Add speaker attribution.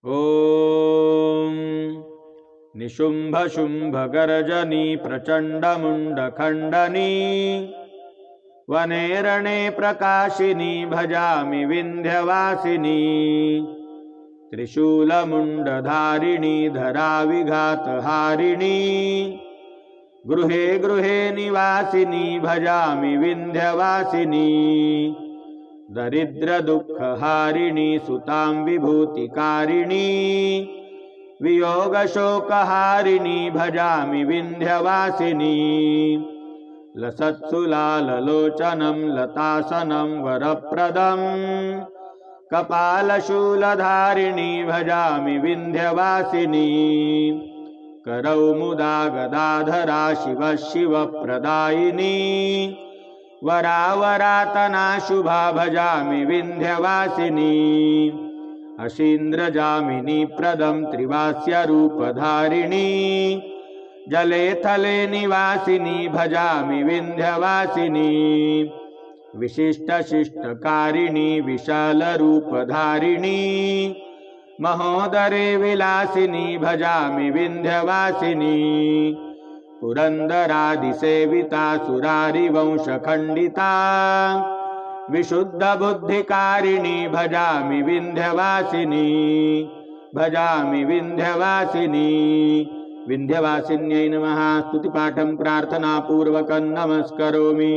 Speaker 1: ॐ निशुम्भशुम्भगर्जनी प्रचण्डमुण्डखण्डनी वने रणे प्रकाशिनी भजामि विन्ध्यवासिनी त्रिशूलमुण्डधारिणी धराविघातहारिणी गृहे गृहे निवासिनी भजामि विन्ध्यवासिनी दरिद्रदुःखहारिणी सुतां विभूतिकारिणी वियोगशोकहारिणी भजामि विन्ध्यवासिनी लसत्सु लाललोचनं लतासनं वरप्रदं कपालशूलधारिणी भजामि विन्ध्यवासिनी करौ मुदा गदाधरा शिवः शिवप्रदायिनी वरावरातना शुभा भजामि विन्ध्यवासिनी अशीन्द्रजामिनी प्रदं त्रिवास्यरूपधारिणी जले थले निवासिनी भजामि विन्ध्यवासिनी विशिष्टशिष्टकारिणी विशालरूपधारिणी महोदरे विलासिनी भजामि विन्ध्यवासिनी पुरन्दरादिसेविता सुरारिवंशखण्डिता विशुद्धबुद्धिकारिणी भजामि विन्ध्यवासिनी भजामि विन्ध्यवासिनी विन्ध्यवासिन्यै नमः स्तुतिपाठं प्रार्थनापूर्वकं नमस्करोमि।